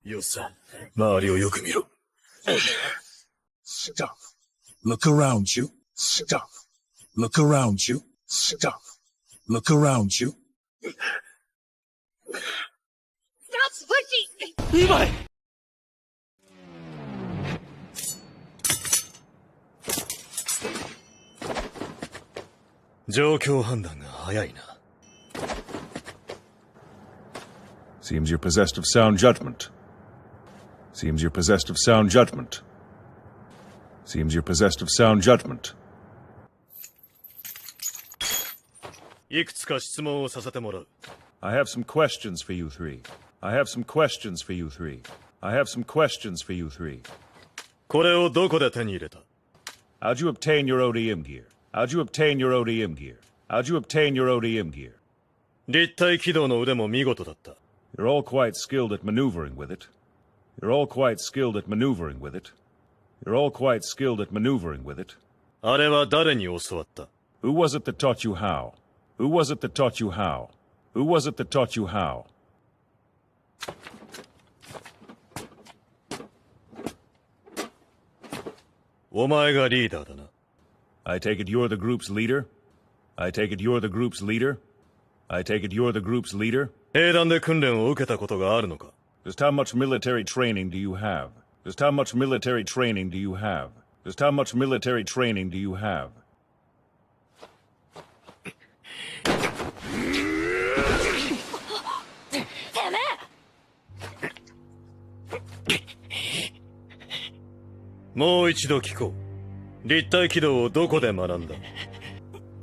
よさ、周りをよく見ろ。Stop. Look around you. Stop. Look around you. Stop. Look around you. Stop switching! リヴァイ状況判断が早いな。Seems you're possessed of sound judgment. Seems you're possessed of sound judgment. Seems you're possessed of sound judgment. いくつか質問をさせてもらう。I have some questions for you three. I have some questions for you three. I have some questions for you three. これをどこで手に入れた？ How'd you obtain your ODM gear? How'd you obtain your ODM gear? How'd you obtain your ODM gear? 立体起動の腕も見事だった。You're all quite skilled at maneuvering with it. You're all quite skilled at maneuvering with it. You're all quite skilled at maneuvering with it. あれは誰に教わった？ Who was it that taught you how? Who was it that taught you how? Who was it that taught you how? お前がリーダーだな。I take it you're the group's leader? I take it you're the group's leader? I take it you're the group's leader? 兵団で訓練を受けたことがあるのか？ Just how much military training do you have? Just how much military training do you have? Just how much military training do you have? てめえ！もう一度聞こう。立体起動をどこで学んだ？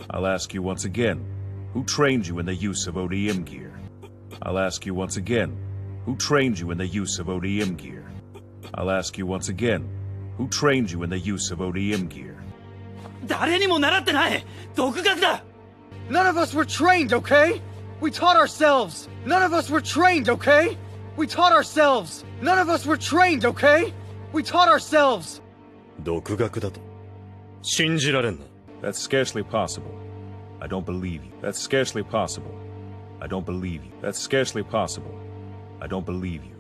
I'll ask you once again, who trained you in the use of ODM gear? I'll ask you once again, who trained you in the use of ODM gear? I'll ask you once again, who trained you in the use of ODM gear? 誰にも習ってない！独学だ！ None of us were trained, okay? We taught ourselves. None of us were trained, okay? We taught ourselves. None of us were trained, okay? We taught ourselves. 独学だと？信じられんな。That's scarcely possible. I don't believe you. That's scarcely possible. I don't believe you. That's scarcely possible. I don't believe you.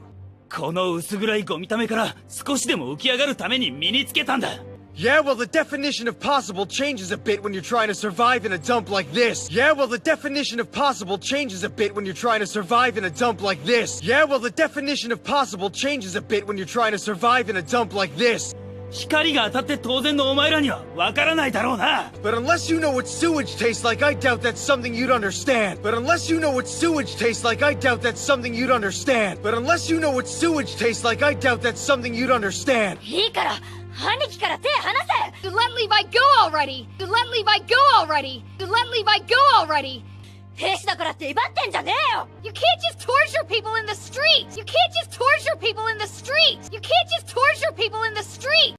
この薄暗いゴミためから少しでも浮き上がるために身につけたんだ。 Yeah, well, the definition of possible changes a bit when you're trying to survive in a dump like this. Yeah, well, the definition of possible changes a bit when you're trying to survive in a dump like this. Yeah, well, the definition of possible changes a bit when you're trying to survive in a dump like this. 光が当たって当然のお前らにはわからないだろうな。 But unless you know what sewage tastes like, I doubt that's something you'd understand. But unless you know what sewage tastes like, I doubt that's something you'd understand. But unless you know what sewage tastes like, I doubt that's something you'd understand. いいから、兄貴から手離せ！ Let Levi go already! Let Levi go already! Let Levi go already! 兵士だからって威張ってんじゃねえよ！ You can't just torture people in the street! You can't just torture people in the street! You can't just torture people in the street!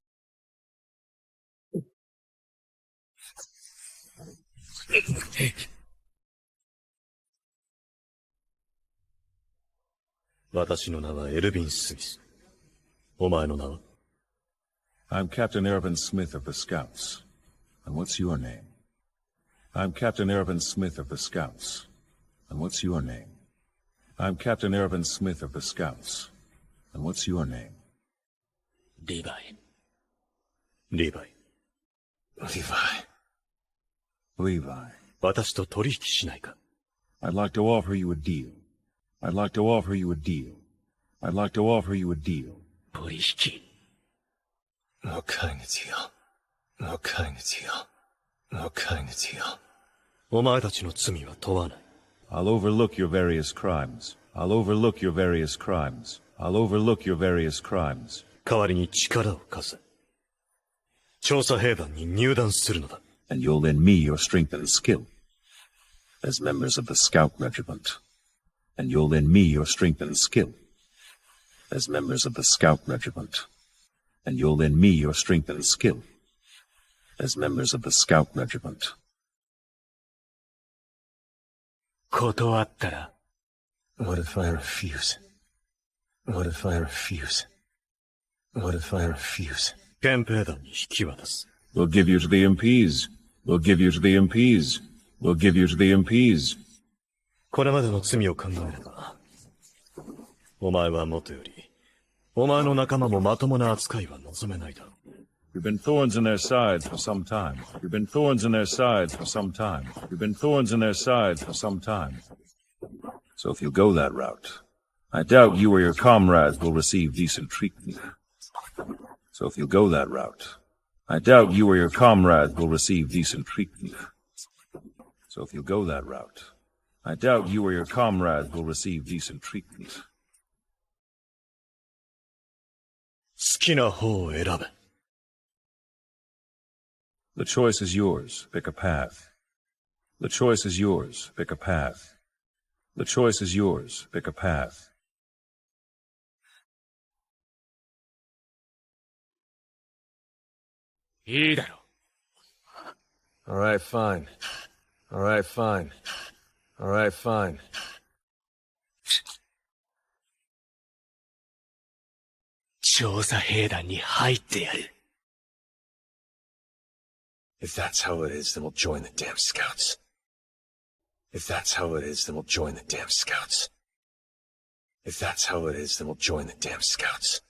私の名はエルヴィン・スミス。お前の名は？ I'm Captain Ervin Smith of the Scouts. And what's your name? I'm Captain Ervin Smith of the Scouts. And what's your name? I'm Captain Ervin Smith of the Scouts. And what's your name? リヴァイ。リヴァイ。Levi. 私と取引しないか？ I'd like to offer you a deal. I'd like to offer you a deal. I'd like to offer you a deal. 取引。No kind of deal. No kind of deal. No kind of deal. お前たちの罪は問わない。I'll overlook your various crimes. I'll overlook your various crimes. I'll overlook your various crimes. 代わりに力を貸せ。調査兵団に入団するのだ。And you'll lend me your strength and skill. As members of the Scout Regiment. And you'll lend me your strength and skill. As members of the Scout Regiment. And you'll lend me your strength and skill. As members of the Scout Regiment. 断ったら。What if I refuse? What if I refuse? What if I refuse? 憲兵団に引き渡す。We'll give you to the MPs. We'll give you to the MPs. We'll give you to the MPs. これまでの罪を考えれば、お前はもとより、お前の仲間もまともな扱いは望めないだろう。You've been thorns in their sides for some time. You've been thorns in their sides for some time. You've been thorns in their sides for some time. So if you go that route, I doubt you or your comrades will receive decent treatment. So if you go that route, I doubt you or your comrades will receive decent treatment. So if you go that route, I doubt you or your comrades will receive decent treatment. 好きな方を選べ。The choice is yours. Pick a path. The choice is yours. Pick a path. The choice is yours. Pick a path. いいだろう。 All right, fine. All right, fine. All right, fine. 調査兵団に入ってやる。If that's how it is, then we'll join the damn scouts. If that's how it is, then we'll join the damn scouts. If that's how it is, then we'll join the damn scouts.